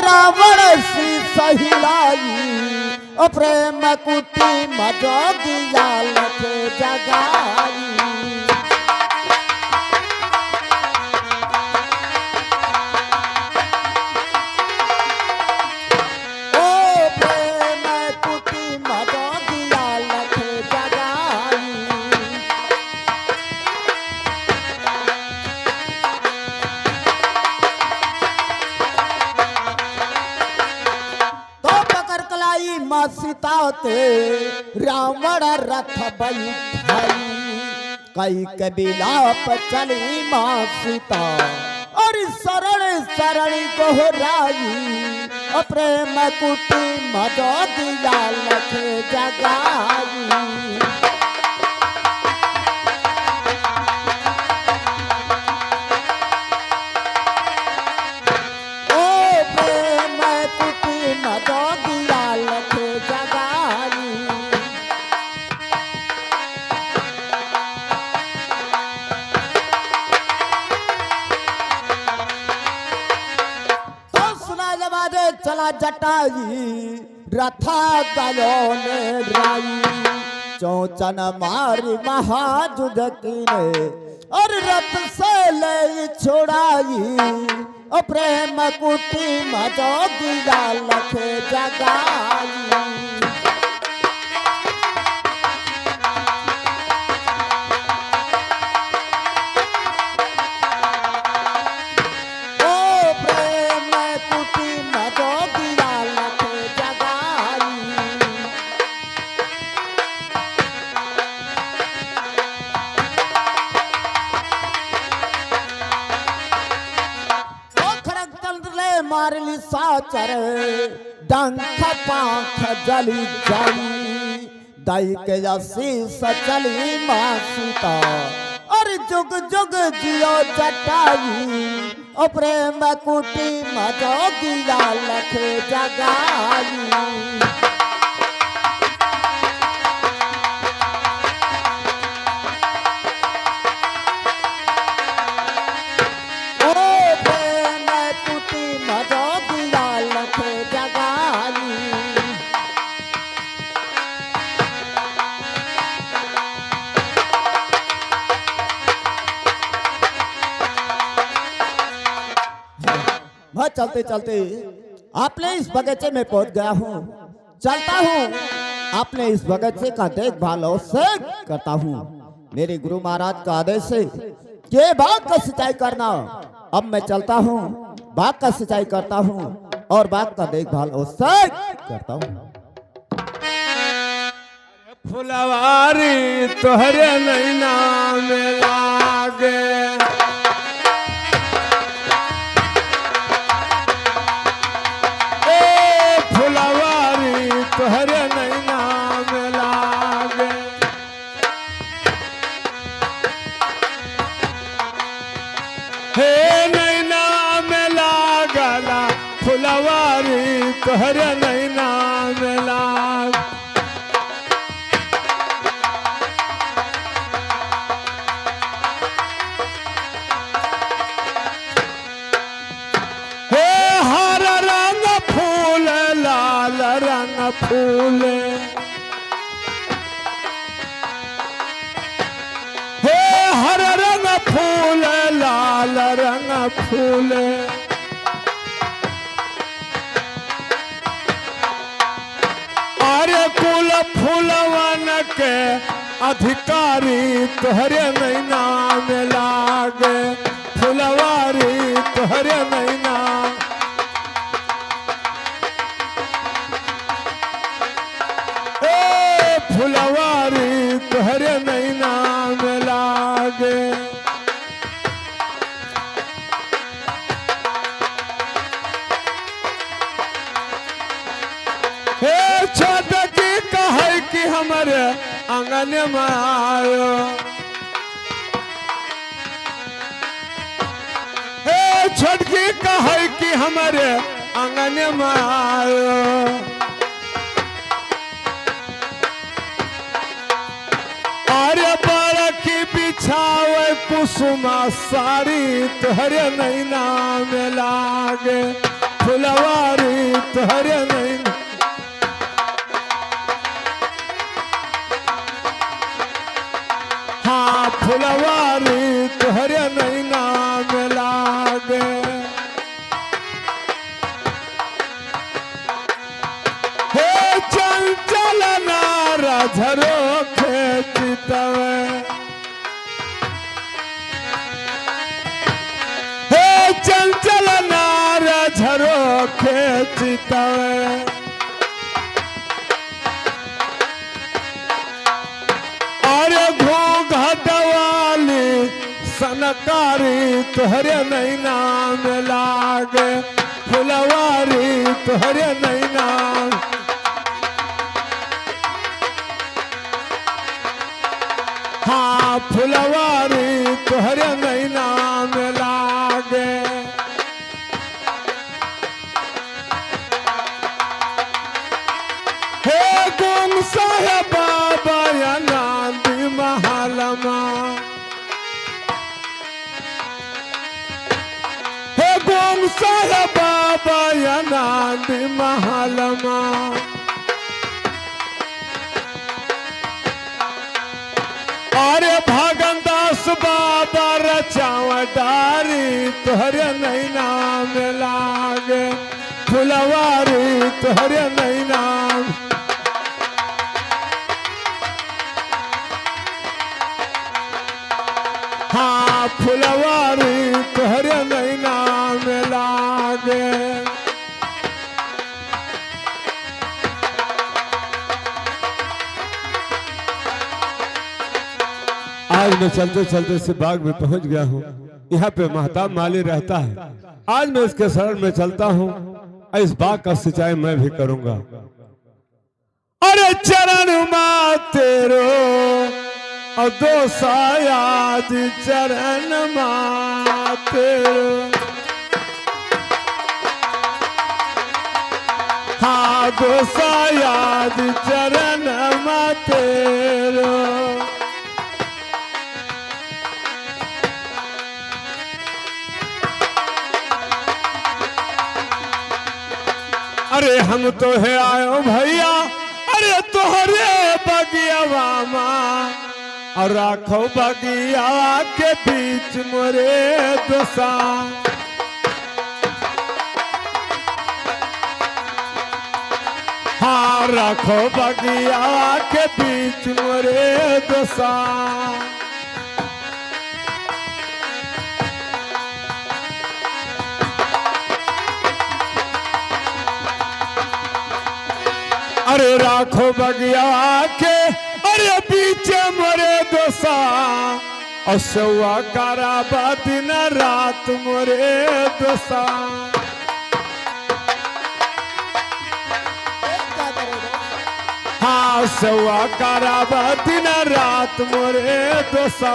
रावण सी सहिलाई प्रेम कुटी मजोगिया लखे जगाई सीता ते रावण रथ बैठाई कई कबिलाप चली माँ सीता और शरण शरण गोहराई प्रेम कुटी मजोगिया लखे जगाई चला जटाई रथा गलो ने राई चौचन मारी महाजुद कीने और रथ से ले छोड़ाई प्रेम कुटी मजोगिया लखे जगाई मारली साचर डंख पाख जली जाई दाई के शीस चली माँ सीता और जुग जुग जियो जटाई प्रेम कुटी मजोगिया लखे जगाई मैं चलते चलते आपने इस बगीचे में पहुंच गया हूँ चलता हूँ आपने इस बगीचे का देखभाल अवश्य करता हूँ मेरे गुरु महाराज का आदेश है कि बाग का सिंचाई करना अब मैं चलता हूँ बाग का सिंचाई करता हूँ और बाग का देखभाल अवश्य करता हूँ फुलवारी तोहरे नैना में लागे तोहरे नैना में लागे हे नैना में लागला फुलवारी तोहरे नैना में लाग हे हर रंग फूल लाल रंग फूल हे हर रंग फूल लाल रंग फूल अरे कुल फूलवन के अधिकारी तोहरे नैना में लागे फुलवारी तोहरे नैना फुलवारी तोहरे नैना में लागे हे छोटकी कहे कि हमारे आंगन में आयो हे छोटकी कहे कि हमारे आंगन में आयो बिछावे कुसुमा सारी तोहरे नैना में लागे फुलवारी तुहरे नैना हाँ फुलवारी तुहरे नैना में लागे हे चंचल नारा झरो खेचितवे हे चंचल नारा झरो खेचितवे सनकारी तुहरे नैना में लागे फुलवारी तुहरे नैना हाँ फुलवारी तुहरे नैना में लागे हे गुम साहेब बाबा या नांदी महालमा गुम साहेब बाबा या नांदी महालमा अरे भागनदास बाबा रचावदारी तुहरे नैना में लागे फुलवारी तुहरे नैना हाँ फुलवारी तुहरे नैना में लागे आज मैं चलते चलते से बाग में पहुंच गया हूँ। यहाँ पे महताब माली रहता है। आज मैं इसके शरण में चलता हूँ। इस बाग का सिंचाई मैं भी करूंगा। अरे चरण मां तेरो और दो सायाद चरण मां तेरो हाँ दो सायाद चरण मां तेरो अरे हम तो है आयो भैया अरे तोहरे बगियावा माँ और राखो बगिया के बीच मोरे दोसा हाँ राखो बगिया के बीच मोरे दोसा अरे राखो बगिया के अरे पीछे मोरे दोसा और सौआ काराबा दिन रात मोरे दोसा हाँ सौआ काराबा दिन रात मोरे दोसा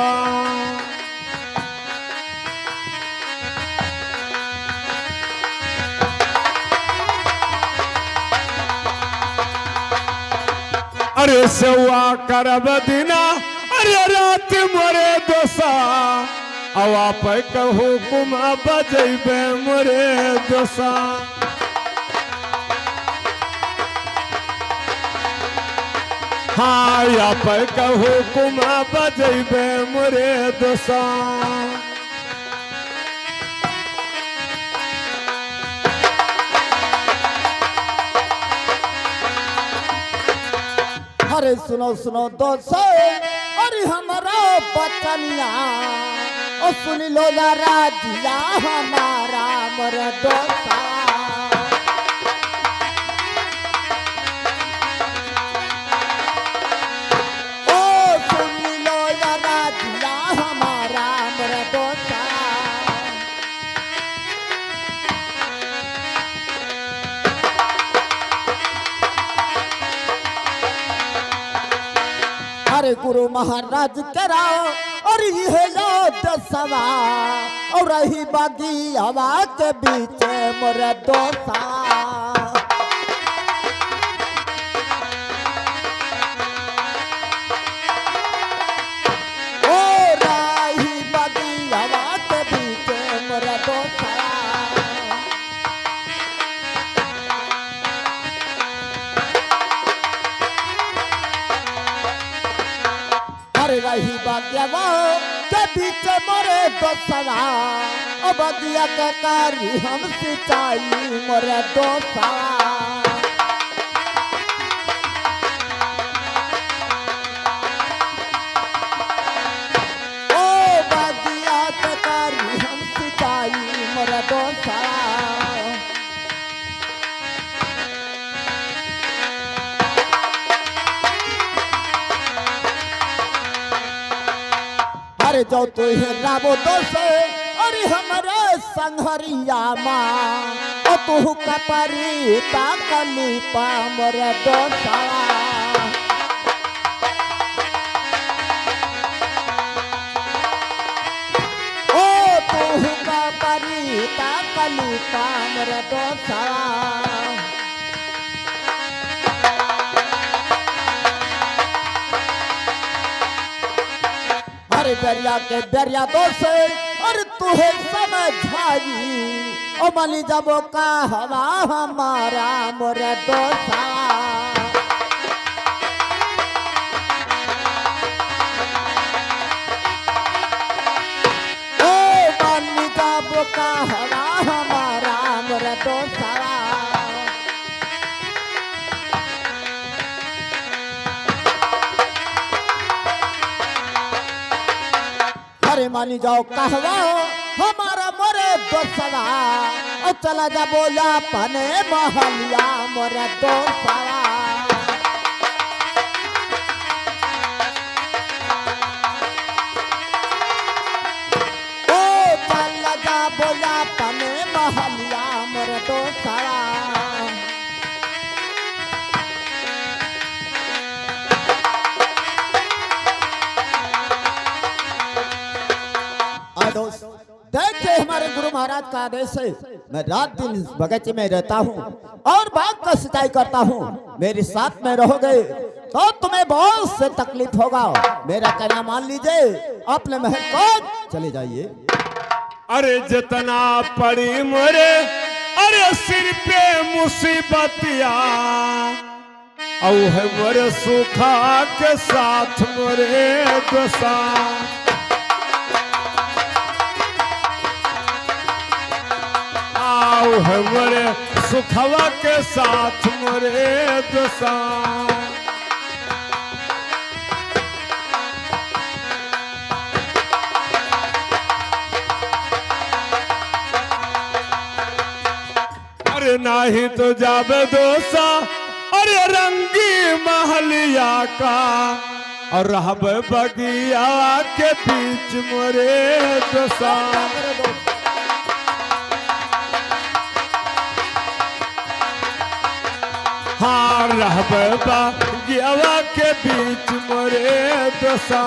अरे सौआ करब दिना अरे रात मोरे दोसा अवा पे कहू कुमा बजेबे मोरे दोसा हाँ या पे कहू कुमा बजेबे मोरे दोसा अरे सुनो सुनो दोस्तों अरे हमारा बचनिया और सुन लो जरा जिया हमारा मर दोसा ओ सुन लो जरा जिया हमारा मर दोसा अरे गुरु महाराज कराओ और ये याद सवा और रही बागी हवा के बीच मोर दोसा ओ रही बागी हवा के बीच मोर दोसा बगियावा के बीच मोरे दोसरा ओ बगिया के कारी हम सिंचाई मोरे दोसरा ओ बगिया के कारी हम सिंचाई मोरे दोसरा अरे जो तू राबो दोसे अरे हमारे संघरिया माँ ओ तू कपरी ताकली पामर दोसा ओ तू कपरी ताकली पामर दोसा अरे दरिया के दरिया दोसे अरे तुहे समझाई ओ मली जबो का हवा हमारा मोरे दोसा ओ मली जबो का हवा हमारा मोरे दोसा अरे मानी जाओ कहवा हमारा मोरे दोसरा और चला जा बोला पने महलिया मोरे दोसरा ओ चला जा बोला पने महलिया मोरे दोसरा देखिए हमारे गुरु महाराज का आदेश है मैं रात दिन इस बगीचे में रहता हूँ और बाग का सिंचाई करता हूँ मेरे साथ में रहोगे तो तुम्हें बहुत से तकलीफ होगा मेरा कहना मान लीजिए अपने महल को चले जाइए अरे जितना पड़ी मोरे अरे सिर पे मुसीबतिया औ है मोरे सुखा के साथ मोरे दोसा आओ है मोरे सुखवा के साथ मोरे दोसा अरे नाही तो जाबे दोसा अरे रंगी महलिया का और रहब बगिया के बीच मोरे दोसा हाँ रहब बगिया के बीच मोरे दोसा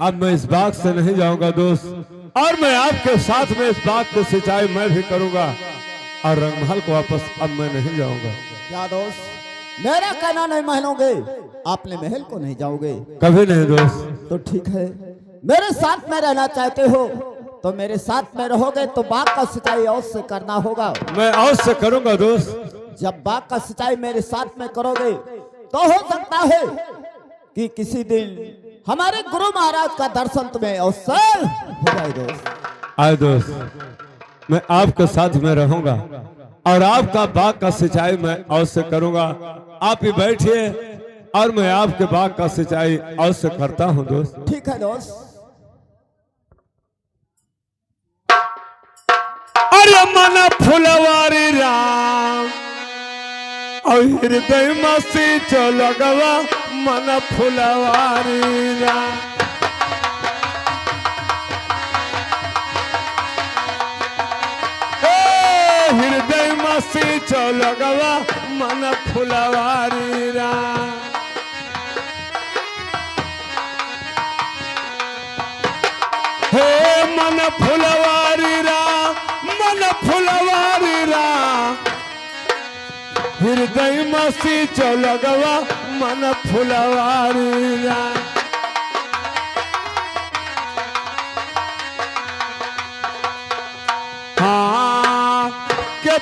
अब मैं इस बाग से नहीं जाऊंगा दोस्त और मैं आपके साथ में इस बाग की सिंचाई मैं भी करूंगा और रंगमहल को वापस अब मैं नहीं जाऊंगा। क्या दोस्त मेरा कहना नहीं मानोगे आपने महल को नहीं जाओगे कभी नहीं दोस्त। तो ठीक है मेरे साथ में रहना चाहते हो तो मेरे साथ में रहोगे तो बाग का सिंचाई अवश्य करना होगा। मैं अवश्य करूंगा दोस्त। जब बाग का सिंचाई मेरे साथ में करोगे तो हो सकता है कि किसी दिन हमारे गुरु महाराज का दर्शन तुम्हें अवसर हो जाए दोस्त। आए दोस्त मैं आपके साथ में रहूंगा और आपका बाग का सिंचाई मैं अवश्य करूंगा। आप ही बैठिए और मैं आपके बाग का सिंचाई अवश्य करता हूं दोस्त। ठीक है दोस्त। अरे मन फुलवारी राम और हृदय मसी चलगवा मन फुलवारी राम हृदय मसी चलगवा मन फुलवारी राम हे मन फुलवारी राम मन फुलवारी राम हृदय मसी चलगवा मन फुलवारी राम हाँ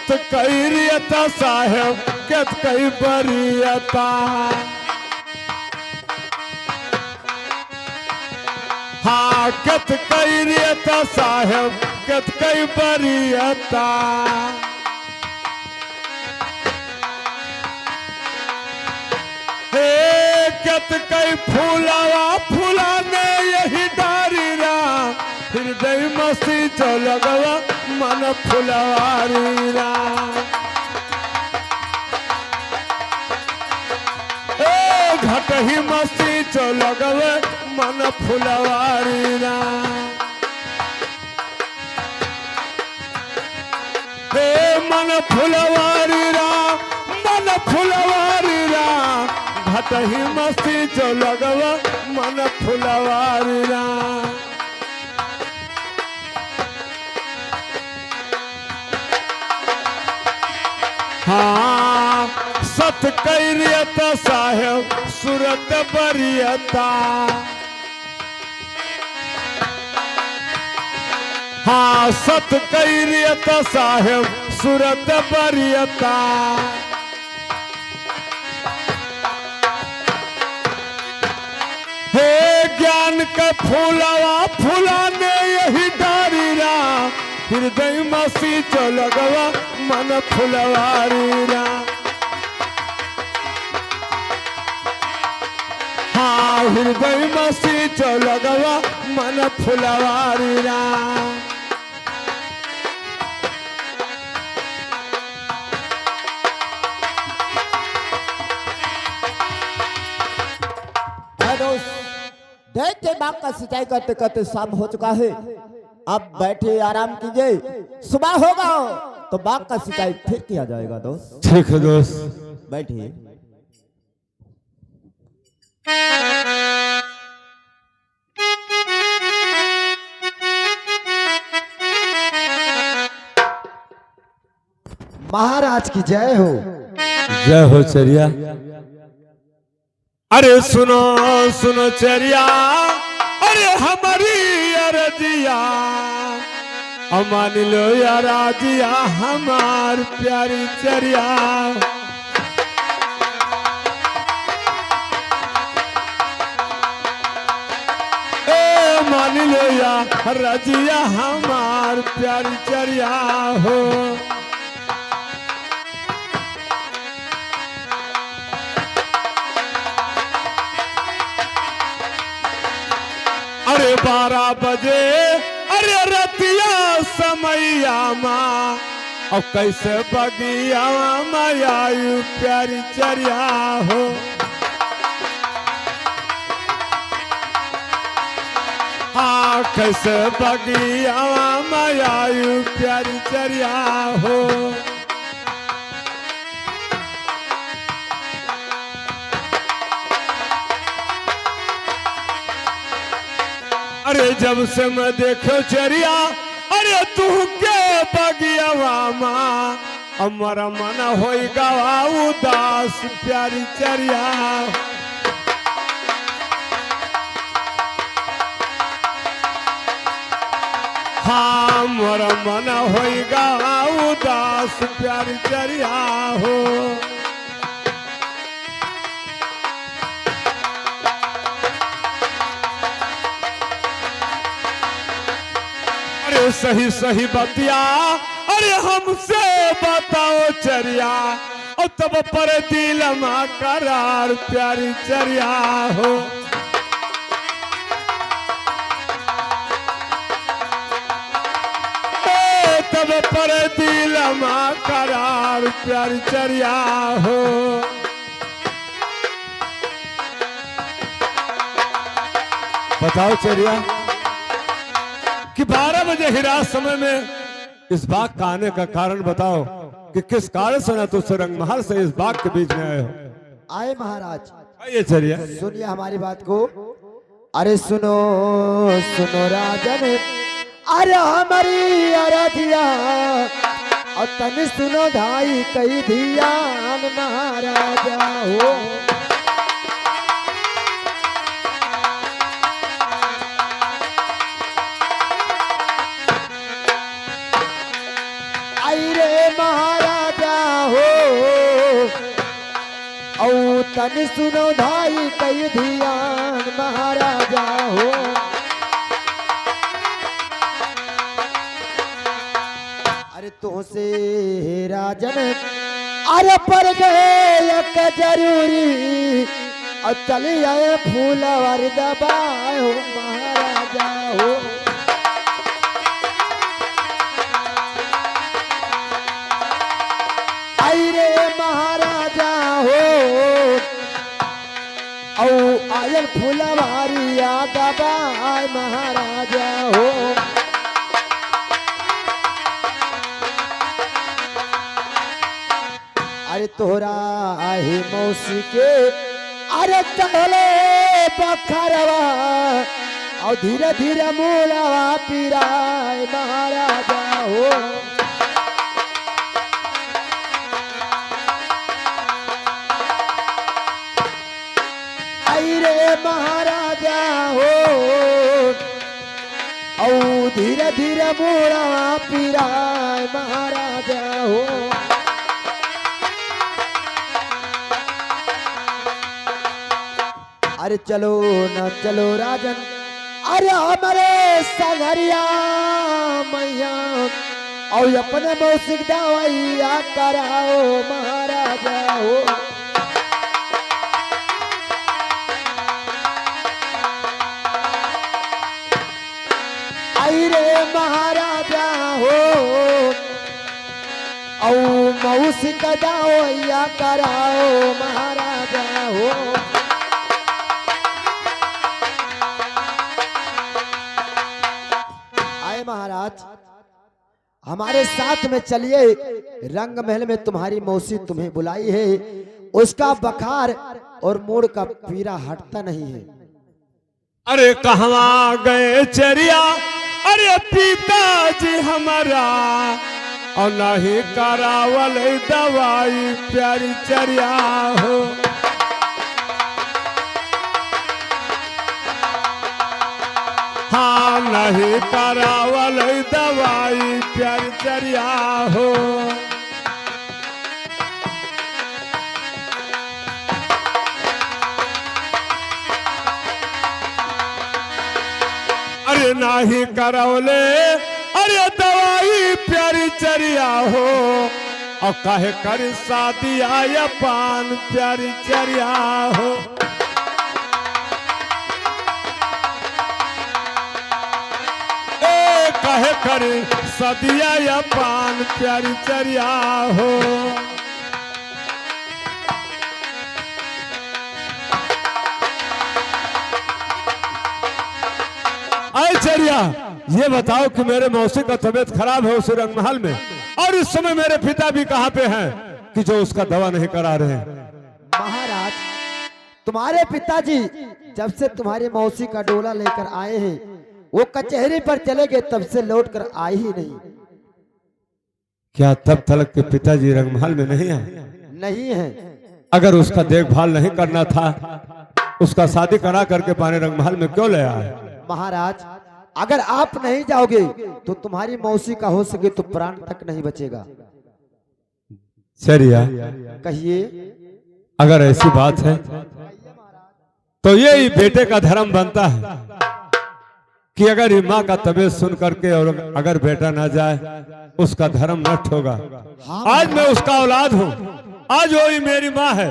कत कैरियता साहेब कत कई बरियता हाँ कत कैरियता साहेब कत कई बरियता हे कत कई फूलावा फूलाने यही डारी रा हृदय मस्ती जो लगवा मन फुलवारी रा ए घट ही मस्ती जो लगवा मन फुलवारी रा हे मन फुलवारी रा मन फुलवारी रा घट ही मस्ती जो लगवा मन फुलवारी रा हाँ सत कैरियता साहेब सूरत बरियता हाँ सत कैरियता साहेब सूरत बरियता हे ज्ञान का फूलावा फूलाने यही डारी रा हृदय मसी जो लगवा मन फुलवारी रा हाँ हृदय मसी जो लगवा मन फुलवारी रा देख के बाग का सिंचाई करते करते शाम हो चुका है। अब बैठे आराम कीजिए, सुबह होगा तो बाग का सिंचाई फिर किया जाएगा दोस्त। ठीक है दोस्त बैठिए। महाराज की जय हो। जय हो चरिया। अरे सुनो सुनो चरिया, अरे हमारी अरजिया मान लो यार राजिया हमार प्यारी चरिया। ए मान लो यार रजिया हमार प्यारी चरिया हो। अरे 12 बजे अरे रतिया समैया माँ और कैसे बगिया मायायु प्यारी चरिया हो। हाँ कैसे बगिया मायायु प्यारी चरिया हो। अरे जब से मैं देखो चरिया अरे तू के बगियावा माँ हमारा मन होगा उदास प्यारी चरिया। हाँ हमारा मन होगा उदास प्यारी चरिया हो। अरे सही सही बतिया अरे हमसे बताओ चरिया और तब पर दिल माँ करार प्यारी चरिया हो। तब पर दिल माँ करार प्यारी चरिया हो। बताओ चरिया कि 12 बजे हिरास समय में इस बाग का आने का कारण बताओ कि किस कारण से ना तो रंगमहल से इस बाग के बीच में आए हो। आए महाराज। आइए चलिए सुनिए हमारी बात को। अरे सुनो सुनो राजन, अरे हमारी अरधिया और तन सुनो धाई कई धियान महाराजा हो। आई रे महाराज तन सुनो धाई कई ध्यान महाराजा हो। अरे तो से राजन अरे पर गए एक जरूरी और चली आए फूलवर दबाए हो महाराजा हो। आई रे महाराजा हो औ आयल फूलवारिया दबाए महाराजा हो। अरे तोरा आहे मौसी के अरे चले बखरवा और धीरे धीरे मोलावा पिराए महाराजा हो। आई रे महाराजा हो और धीरे धीरे मोलावा पिराए महाराजा हो। अरे चलो न चलो राजन अरे हमारे संगरिया मैया और अपने मौसिक दवाइया कराओ महाराजा हो। आई रे महाराजा हो और मौसिक दवाइया कराओ महाराजा हो। महाराज हमारे साथ में चलिए, रंग महल में तुम्हारी मौसी तुम्हें बुलाई है। उसका बखार और मोड़ का पीरा हटता नहीं है। अरे कहवा गए चरिया अरे पिताजी हमारा और नहीं करावल दवाई प्यारी चरिया हो। हाँ नहीं करावल दवाई प्यारी चरिया हो। अरे नहीं करावले अरे दवाई प्यारी चरिया हो और काहे कर शादी आया पान प्यारी चरिया हो। कहे कर सदिया या पान प्यारी चरिया हो। अरे चरिया ये बताओ कि मेरे मौसी का तबीयत खराब है उस रंग महल में, और इस समय मेरे पिता भी कहाँ पे हैं कि जो उसका दवा नहीं करा रहे हैं। महाराज तुम्हारे पिताजी जब से तुम्हारी मौसी का डोला लेकर आए हैं वो कचहरी पर चले गए, तब से लौट कर आए ही नहीं। क्या तब तक के पिताजी रंगमहल में नहीं है? नहीं है। अगर उसका देखभाल नहीं करना था उसका शादी करा करके पाने रंगमहल में क्यों ले आए? महाराज अगर आप नहीं जाओगे तो तुम्हारी मौसी का हो सके तो प्राण तक नहीं बचेगा। चरिया कहिए। अगर ऐसी बात है तो ये बेटे का धर्म बनता है कि अगर माँ का तबीयत सुन करके और अगर बेटा ना जाए उसका धर्म नष्ट होगा। आज मैं उसका औलाद हूँ, आज वो ही मेरी माँ है।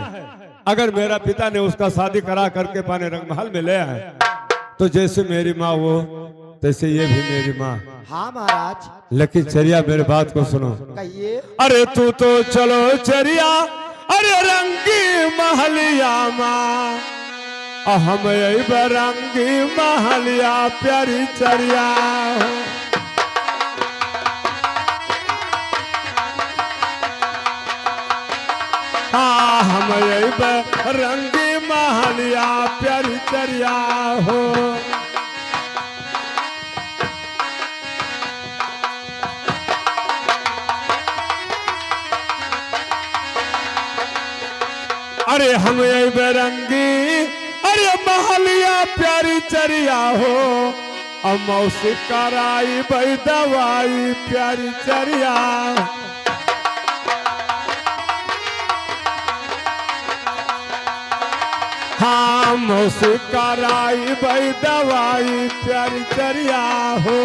अगर मेरा पिता ने उसका शादी करा करके पाने रंगमहल में ले आए तो जैसे मेरी माँ वो तैसे ये भी मेरी माँ। हाँ महाराज। लेकिन चरिया मेरे बात को सुनो। कहिए। अरे तू तो चलो चरिया अरे रंगी महलिया माँ हम यही बरंगी महलिया प्यारी चरिया। हाँ हम यही बरंगी महलिया प्यारी चरिया हो। अरे हम यही बरंगी अरे महलिया प्यारी चरिया हो और मौसी कराई भाई दवाई प्यारी चरिया। हाँ मौसी कराई भाई दवाई प्यारी चरिया हो।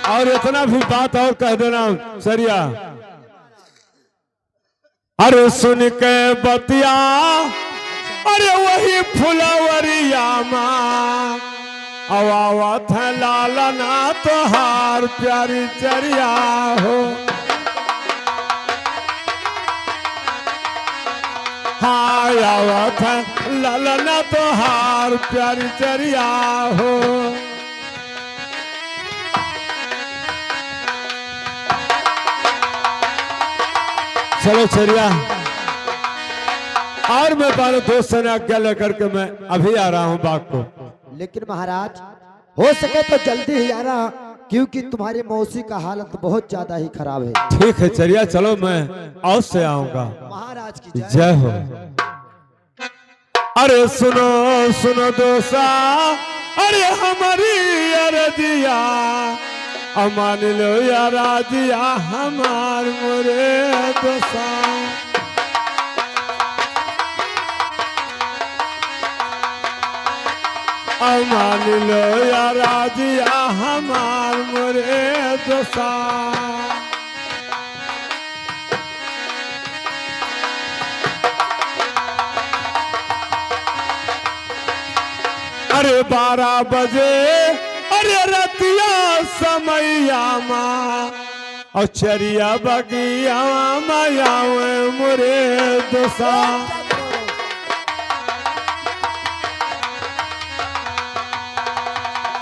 और इतना भी बात और कह देना सरिया। अरे सुन के बतिया अरे वही फुलवरिया माँ अवावत है लाला ना तोहार प्यारी चरिया हो। हाँ आवत है लाला ना तोहार प्यारी चरिया हो। चलो चरिया और मैं बालों दोस्त से आज्ञा लेकर के मैं अभी आ रहा हूँ बाग को। लेकिन महाराज हो सके तो जल्दी ही आना, क्योंकि तुम्हारी मौसी का हालत बहुत ज्यादा ही खराब है। ठीक है चरिया चलो मैं और से आऊंगा। महाराज की जय हो। अरे सुनो सुनो दोसा अरे हमारी अरदिया अमान लो या राजिया हमार मोरे दोसा। अमान लो या राजिया हमार मोरे दोसा। अरे 12 बजे अरे रतिया समैया माँ और चरिया बगिया माया मोरे दोसा।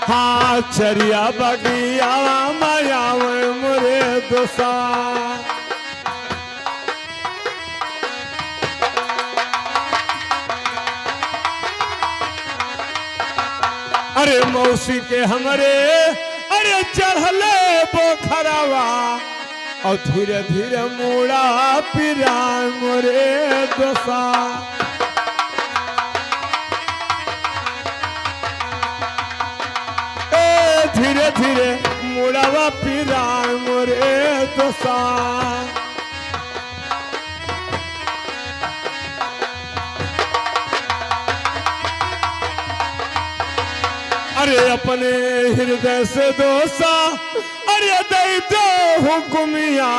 हाँ चरिया बगिया माया मोरे दोसा। अरे मौसी के हमरे अरे चढ़ले बोखरावा और धीरे धीरे मुड़ा पिरा मोरे दोसा। धीरे धीरे मुड़ावा पिरा मोरे दोसा। अरे अपने हृदय से दोसा अरे दे दो हुकुमिया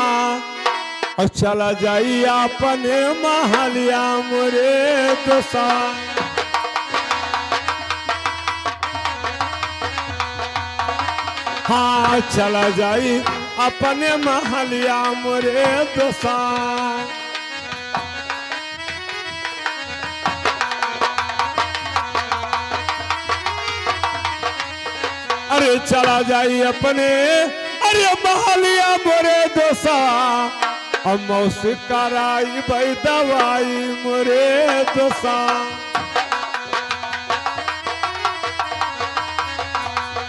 और चला जाई अपने महलिया मोरे दोसा। हाँ चला जाई अपने महलिया मोरे दोसा। अरे चला जाई अपने अरे महलिया मोरे दोसा। और मौसी कराई भाई दवाई मोरे दोसा।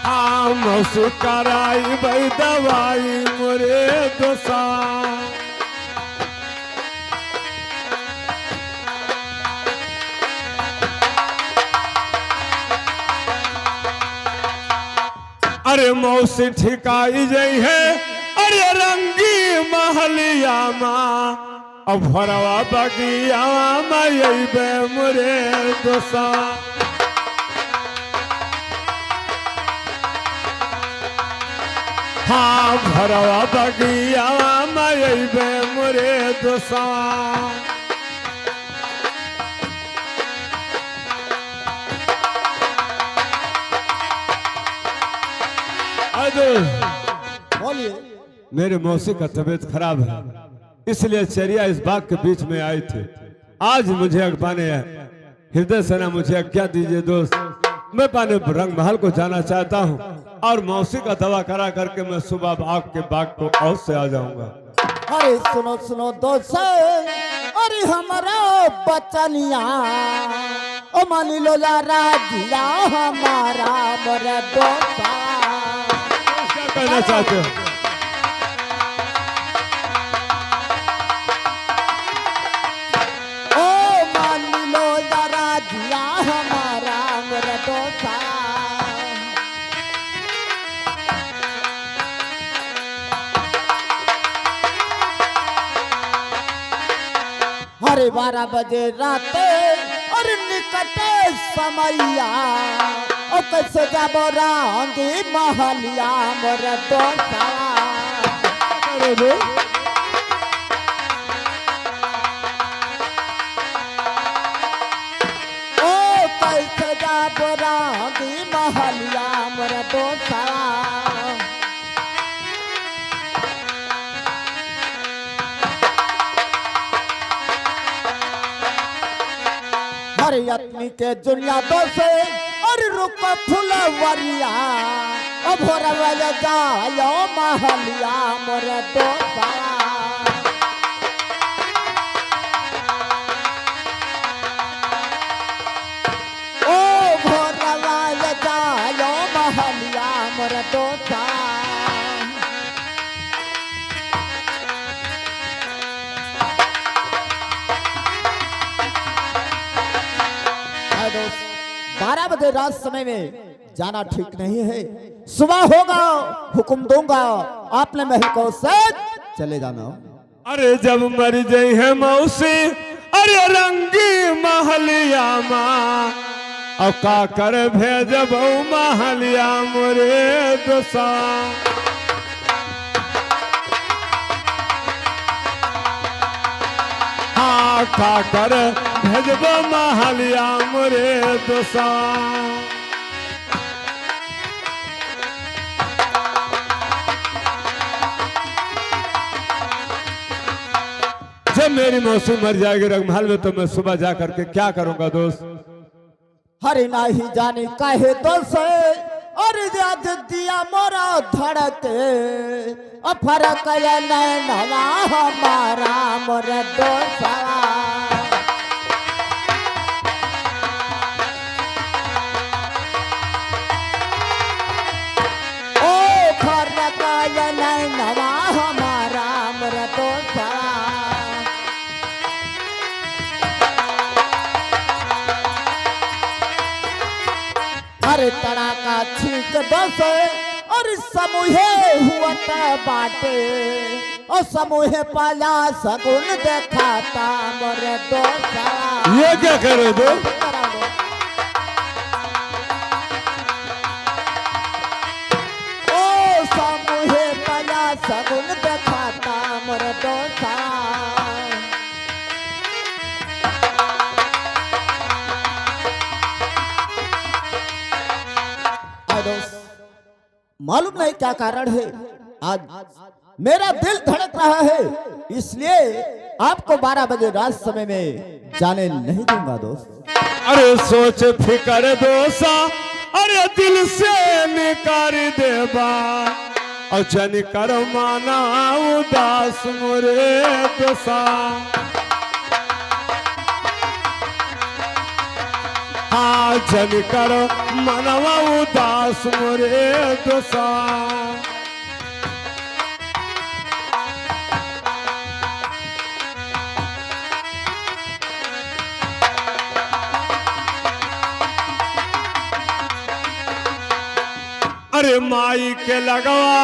हाँ मौसी कराई भाई दवाई मोरे दोसा। अरे मौसी ठिकाई जई है अरे रंगी महलिया माँ अब भरवा बगिया मायबे मोरे दोसा। हाँ भरवा बगिया मायबे मोरे दोसा। बोलिए। मेरे मौसी का तबीयत खराब है इसलिए चरिया इस बाग के बीच में आई थी। आज मुझे अगबाने हृदय सेना मुझे आज्ञा दीजिए दोस्त, मैं पाने रंग महल को जाना चाहता हूँ और मौसी का दवा करा करके मैं सुबह आपके बाग को और से आ जाऊंगा। अरे सुनो सुनो दोस्त अरे हमारा बचनिया ओ मान लो राजिया हमारा मोरे दोसा। क्या कहना चाहते हो? ओ मान लो राजिया हमारा मोरे दोसा। अरे 12 बजे रात और निकटे समैया और कैसे जाबो रंगी महलिया मोर दोसा अरे रे ओ कैसे जाबो रंगी महलिया मोर दोसा हरियतनी के दुनिया दोसे और रुक फुलवरिया ओ भोरवा जायो महलिया मोर दोसा ओ भोरवा जायो महलिया मोर दोसा दोस्त 12 बजे रात समय में जाना ठीक नहीं है। सुबह होगा हुक्म दूंगा आपने महल को से चले जाना। अरे जब मर गई है मौसी अरे रंगी महलिया माँ अब का कर भेजब महलिया मोरे दोसा हाँ का कर भेजब महलिया मोरे दोसा जब मेरी मौसी मर जाएगी रंगमहल में तो मैं सुबह जा करके क्या करूंगा दोस्त। हरि नाही जाने काहे दोष और याद दिया मोरा धड़के और फरक नवा हमारा मोर दोसा ओ फरक नवा हमारा मोर दोसा अरे तड़ाका छीक दस और समूहे हुआ बाटे और समूहे पाला सगुन देखाता मोर दोसा ये क्या करे दो ओ समूहे पाला सगुन देखाता मोर दोसा मालूम नहीं क्या कारण है आज मेरा दिल धड़क रहा है इसलिए आपको 12 बजे रात समय में जाने नहीं दूंगा दोस्त। अरे सोच फिकर दोसा अरे दिल से निकार देबा और जन कर माना उदास मोरे दोसा हाँ जन कर मनवा उदास मोरे दोसा अरे माई के लगवा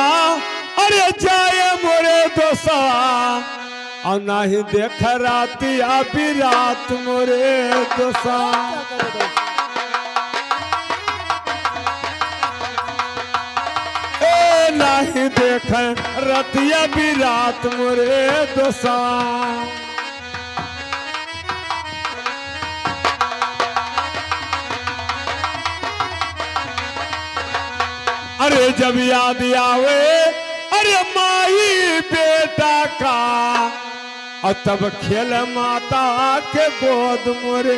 अरे जाए मोरे दोसा और नहीं देख रातिया बिरात मोरे दोसा ए नहीं देख रतिया बिरात मोरे दोसा अरे जब याद आवे अरे माई बेटा का और तब खेल माता के गोद मोरे